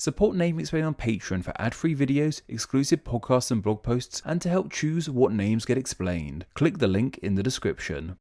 Support Name Explain on Patreon for ad-free videos, exclusive podcasts and blog posts, and to help choose what names get explained. Click the link in the description.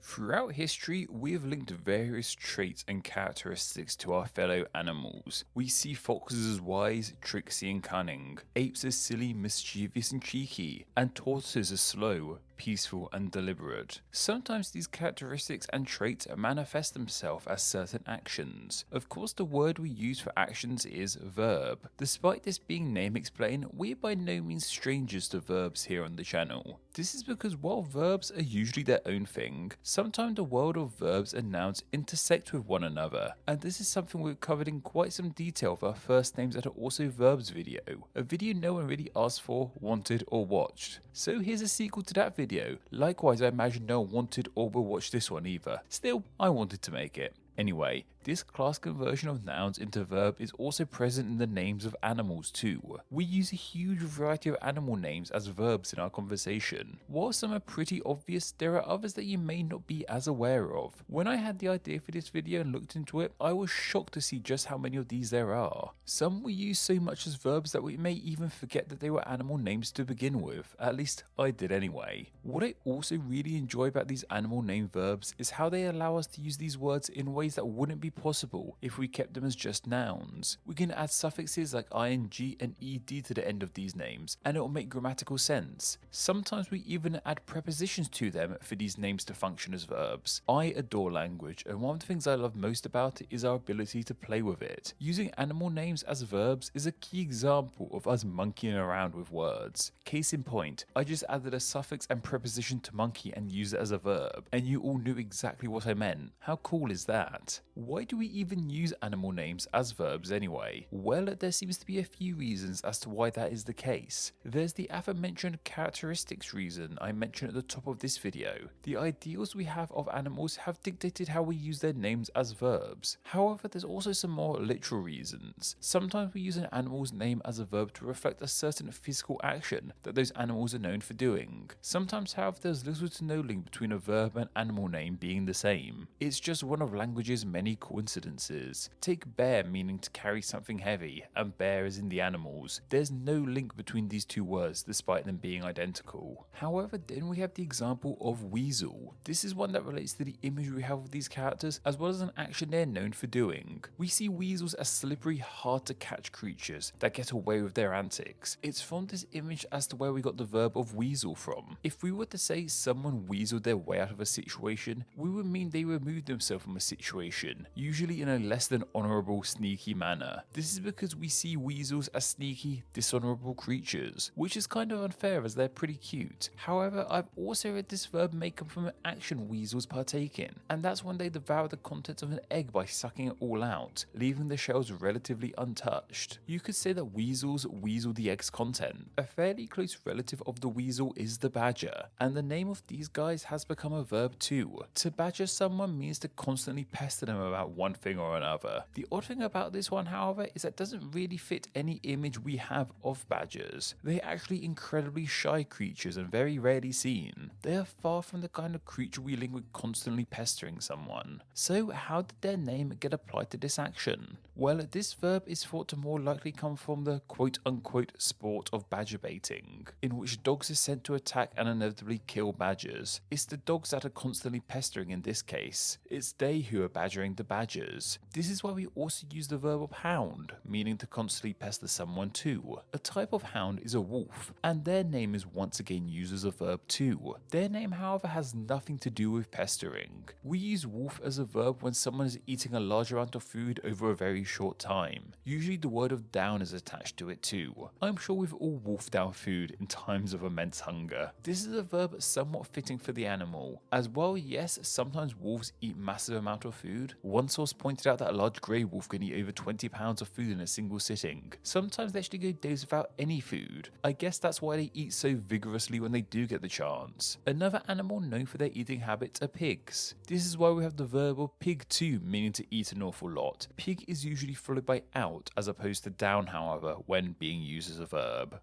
Throughout history, we have linked various traits and characteristics to our fellow animals. We see foxes as wise, tricksy and cunning, apes as silly, mischievous and cheeky, and tortoises as slow, peaceful and deliberate. Sometimes these characteristics and traits manifest themselves as certain actions. Of course, the word we use for actions is verb. Despite this being name explained, we're by no means strangers to verbs here on the channel. This is because while verbs are usually their own thing, sometimes the world of verbs and nouns intersect with one another, and this is something we've covered in quite some detail for our first names that are also verbs video, a video no one really asked for, wanted or watched. So here's a sequel to that video. Likewise, I imagine no one wanted or will watch this one either. Still, I wanted to make it. Anyway, this class conversion of nouns into verb is also present in the names of animals too. We use a huge variety of animal names as verbs in our conversation. While some are pretty obvious, there are others that you may not be as aware of. When I had the idea for this video and looked into it, I was shocked to see just how many of these there are. Some we use so much as verbs that we may even forget that they were animal names to begin with. At least I did anyway. What I also really enjoy about these animal name verbs is how they allow us to use these words in ways that wouldn't be possible if we kept them as just nouns. We can add suffixes like ing and ed to the end of these names, and it will make grammatical sense. Sometimes we even add prepositions to them for these names to function as verbs. I adore language, and one of the things I love most about it is our ability to play with it. Using animal names as verbs is a key example of us monkeying around with words. Case in point, I just added a suffix and preposition to monkey and used it as a verb, and you all knew exactly what I meant. How cool is that? Why do we even use animal names as verbs anyway? Well, there seems to be a few reasons as to why that is the case. There's the aforementioned characteristics reason I mentioned at the top of this video. The ideals we have of animals have dictated how we use their names as verbs. However, there's also some more literal reasons. Sometimes we use an animal's name as a verb to reflect a certain physical action that those animals are known for doing. Sometimes, however, there's little to no link between a verb and animal name being the same. It's just one of language's many coincidences. Take bear meaning to carry something heavy, and bear as in the animals. There's no link between these two words despite them being identical. However, then we have the example of weasel. This is one that relates to the image we have of these characters as well as an action they're known for doing. We see weasels as slippery, hard to catch creatures that get away with their antics. It's from this image as to where we got the verb of weasel from. If we were to say someone weaseled their way out of a situation, we would mean they removed themselves from a situation, usually in a less than honourable, sneaky manner. This is because we see weasels as sneaky, dishonourable creatures, which is kind of unfair as they're pretty cute. However, I've also read this verb may come from an action weasels partake in, and that's when they devour the contents of an egg by sucking it all out, leaving the shells relatively untouched. You could say that weasels weasel the egg's content. A fairly close relative of the weasel is the badger, and the name of these guys has become a verb too. To badger someone means to constantly pester them about one thing or another. The odd thing about this one, however, is that it doesn't really fit any image we have of badgers. They're actually incredibly shy creatures and very rarely seen. They are far from the kind of creature we link with constantly pestering someone. So how did their name get applied to this action? Well, this verb is thought to more likely come from the quote-unquote sport of badger baiting, in which dogs are sent to attack and inevitably kill badgers. It's the dogs that are constantly pestering in this case. It's they who are badgering the badgers. This is why we also use the verb of hound, meaning to constantly pester someone too. A type of hound is a wolf, and their name is once again used as a verb too. Their name, however, has nothing to do with pestering. We use wolf as a verb when someone is eating a large amount of food over a very short time. Usually the word of down is attached to it too. I'm sure we've all wolfed down food in times of immense hunger. This is a verb somewhat fitting for the animal. As well, yes, sometimes wolves eat massive amount of food. One source pointed out that a large grey wolf can eat over 20 pounds of food in a single sitting. Sometimes they actually go days without any food. I guess that's why they eat so vigorously when they do get the chance. Another animal known for their eating habits are pigs. This is why we have the verb of pig too, meaning to eat an awful lot. Pig is usually followed by out as opposed to down, however, when being used as a verb.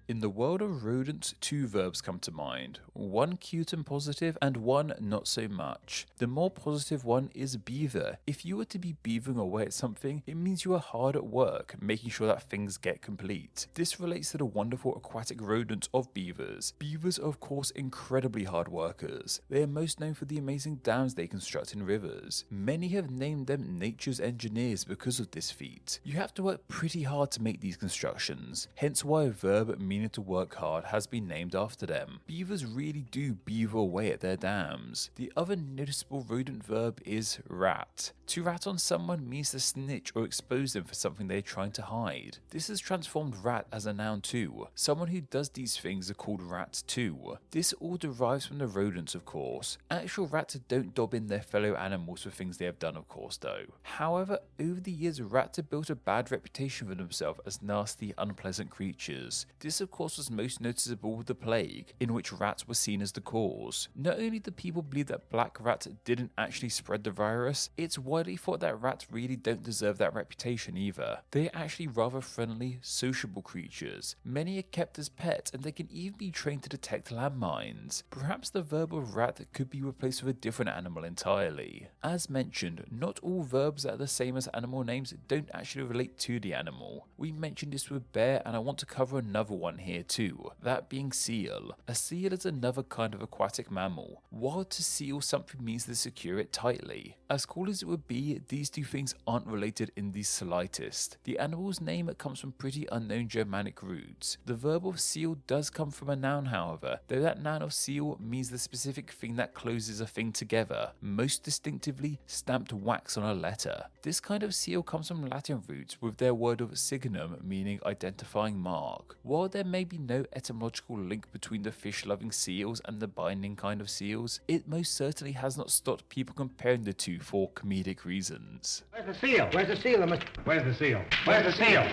In the world of rodents, two verbs come to mind, one cute and positive and one not so much. The more positive one is beaver. If you were to be beavering away at something, it means you are hard at work, making sure that things get complete. This relates to the wonderful aquatic rodent of beavers. Beavers are of course incredibly hard workers. They are most known for the amazing dams they construct in rivers. Many have named them nature's engineers because of this feat. You have to work pretty hard to make these constructions, hence why a verb meaning to work hard has been named after them. Beavers really do beaver away at their dams. The other noticeable rodent verb is rat. To rat on someone means to snitch or expose them for something they are trying to hide. This has transformed rat as a noun too. Someone who does these things are called rats too. This all derives from the rodents of course. Actual rats don't dob in their fellow animals for things they have done of course though. However, over the years rats have built a bad reputation for themselves as nasty, unpleasant creatures. This of course was most noticeable with the plague, in which rats were seen as the cause. Not only do people believe that black rats didn't actually spread the virus, it's widely thought that rats really don't deserve that reputation either. They are actually rather friendly, sociable creatures. Many are kept as pets and they can even be trained to detect landmines. Perhaps the verb of rat could be replaced with a different animal entirely. As mentioned, not all verbs that are the same as animal names don't actually relate to the animal. We mentioned this with bear and I want to cover another one here too, that being seal. A seal is another kind of aquatic mammal. While to seal something means to secure it tightly. As cool as it would be, these two things aren't related in the slightest. The animal's name comes from pretty unknown Germanic roots. The verb of seal does come from a noun however, though that noun of seal means the specific thing that closes a thing together, most distinctively stamped wax on a letter. This kind of seal comes from Latin roots with their word of signum meaning identifying mark. While there may be no etymological link between the fish-loving seals and the binding kind of seals, it most certainly has not stopped people comparing the two for comedic reasons. Where's the seal? Where's the seal? Where's the seal? Where's the seal?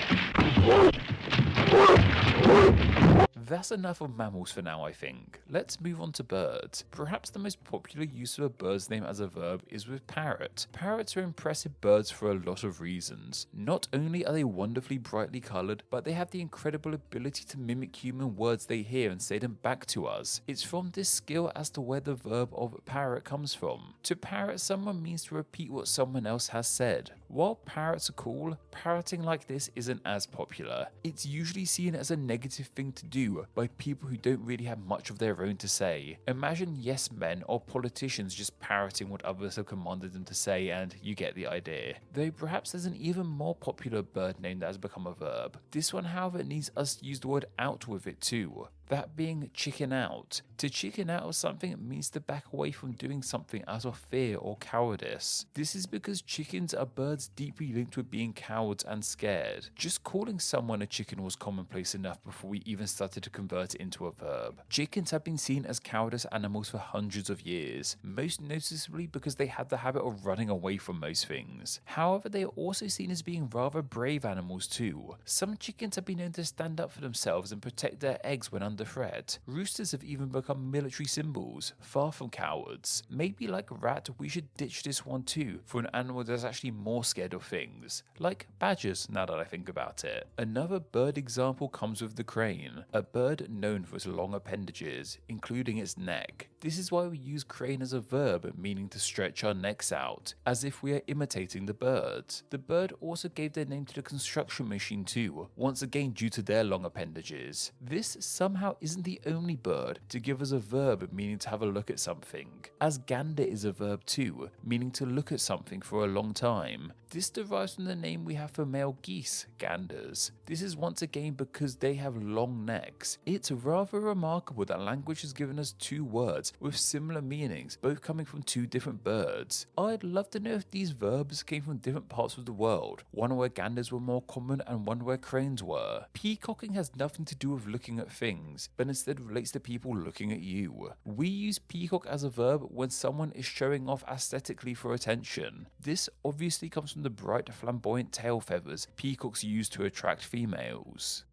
That's enough of mammals for now I think. Let's move on to birds. Perhaps the most popular use of a bird's name as a verb is with parrot. Parrots are impressive birds for a lot of reasons. Not only are they wonderfully brightly coloured, but they have the incredible ability to mimic human words they hear and say them back to us. It's from this skill as to where the verb of parrot comes from. To parrot someone means to repeat what someone else has said. While parrots are cool, parroting like this isn't as popular. It's usually seen as a negative thing to do by people who don't really have much of their own to say. Imagine yes men or politicians just parroting what others have commanded them to say and you get the idea. Though perhaps there's an even more popular bird name that has become a verb. This one however needs us to use the word out with it too. That being chicken out. To chicken out of something means to back away from doing something out of fear or cowardice. This is because chickens are birds deeply linked with being cowards and scared. Just calling someone a chicken was commonplace enough before we even started to convert it into a verb. Chickens have been seen as cowardice animals for hundreds of years, most noticeably because they had the habit of running away from most things. However, they are also seen as being rather brave animals too. Some chickens have been known to stand up for themselves and protect their eggs when under threat. Roosters have even become military symbols, far from cowards. Maybe like a rat, we should ditch this one too for an animal that's actually more scared of things, like badgers now that I think about it. Another bird example comes with the crane, a bird known for its long appendages, including its neck. This is why we use crane as a verb, meaning to stretch our necks out, as if we are imitating the bird. The bird also gave their name to the construction machine too, once again due to their long appendages. This somehow isn't the only bird to give us a verb meaning to have a look at something, as gander is a verb too, meaning to look at something for a long time. This derives from the name we have for male geese, ganders. This is once again because they have long necks. It's rather remarkable that language has given us two words with similar meanings, both coming from two different birds. I'd love to know if these verbs came from different parts of the world, one where ganders were more common and one where cranes were. Peacocking has nothing to do with looking at things, but instead relates to people looking at you. We use peacock as a verb when someone is showing off aesthetically for attention. This obviously comes from the bright flamboyant tail feathers peacocks use to attract females.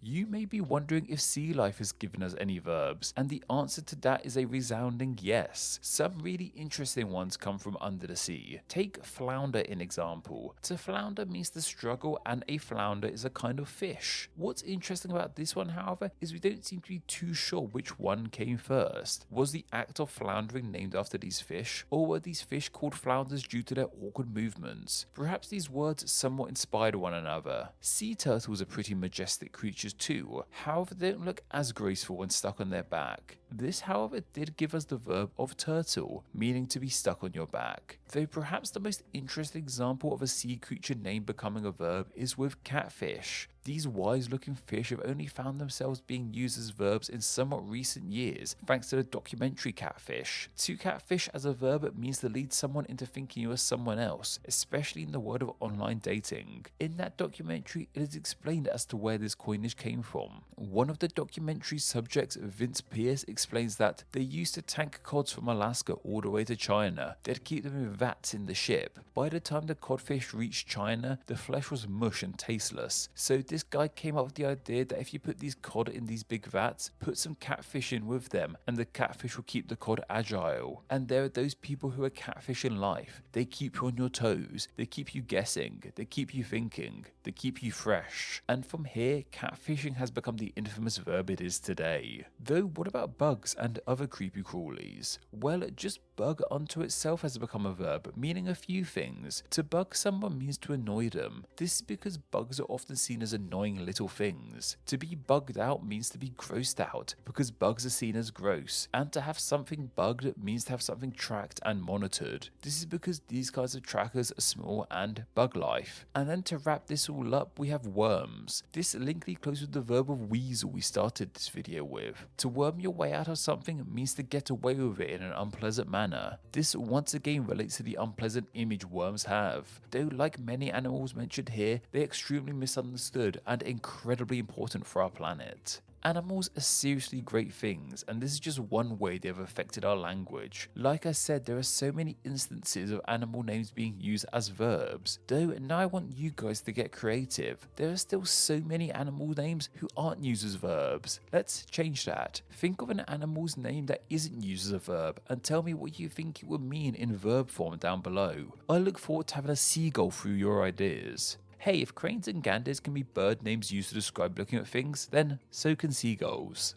You may be wondering if sea life has given us any verbs, and the answer to that is a resounding yes. Some really interesting ones come from under the sea. Take flounder in example. To flounder means to struggle, and a flounder is a kind of fish. What's interesting about this one, however, is we don't seem to be too sure which one came first. Was the act of floundering named after these fish, or were these fish called flounders due to their awkward movements? Perhaps these words somewhat inspired one another. Sea turtles are pretty majestic creatures too, however they don't look as graceful when stuck on their back. This, however, did give us the verb of turtle, meaning to be stuck on your back. Though perhaps the most interesting example of a sea creature name becoming a verb is with catfish. These wise-looking fish have only found themselves being used as verbs in somewhat recent years, thanks to the documentary Catfish. To catfish as a verb means to lead someone into thinking you are someone else, especially in the world of online dating. In that documentary, it is explained as to where this coinage came from. One of the documentary subjects, Vince Pierce, explains that they used to tank cods from Alaska all the way to China. They'd keep them in vats in the ship. By the time the codfish reached China, the flesh was mush and tasteless. So this guy came up with the idea that if you put these cod in these big vats, put some catfish in with them, and the catfish will keep the cod agile. And there are those people who are catfish in life. They keep you on your toes, they keep you guessing, they keep you thinking, they keep you fresh. And from here, catfishing has become the infamous verb it is today. Though what about bugs and other creepy crawlies? Well, just bug unto itself has become a verb, meaning a few things. To bug someone means to annoy them. This is because bugs are often seen as annoying little things. To be bugged out means to be grossed out, because bugs are seen as gross. And to have something bugged means to have something tracked and monitored. This is because these kinds of trackers are small and bug life. And then to wrap this all up, we have worms. This linkly close with the verb of weasel we started this video with. To worm your way out of something means to get away with it in an unpleasant manner. This once again relates to the unpleasant image worms have. Though like many animals mentioned here, they're extremely misunderstood and incredibly important for our planet. Animals are seriously great things, and this is just one way they have affected our language. Like I said, there are so many instances of animal names being used as verbs. Though now I want you guys to get creative. There are still so many animal names who aren't used as verbs. Let's change that. Think of an animal's name that isn't used as a verb and tell me what you think it would mean in verb form down below. I look forward to having a seagull through your ideas. Hey, if cranes and ganders can be bird names used to describe looking at things, then so can seagulls.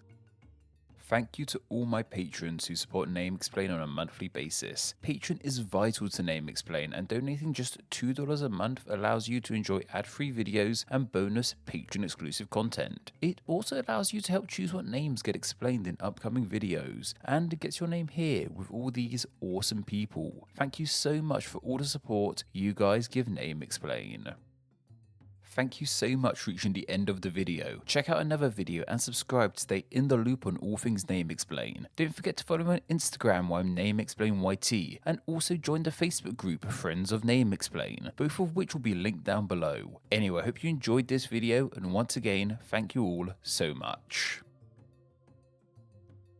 Thank you to all my patrons who support Name Explain on a monthly basis. Patron is vital to Name Explain, and donating just $2 a month allows you to enjoy ad-free videos and bonus patron-exclusive content. It also allows you to help choose what names get explained in upcoming videos, and gets your name here with all these awesome people. Thank you so much for all the support you guys give Name Explain. Thank you so much for reaching the end of the video. Check out another video and subscribe to stay in the loop on all things Name Explain. Don't forget to follow me on Instagram where I'm Name Explain YT, and also join the Facebook group Friends of Name Explain, both of which will be linked down below. Anyway, I hope you enjoyed this video, and once again, thank you all so much.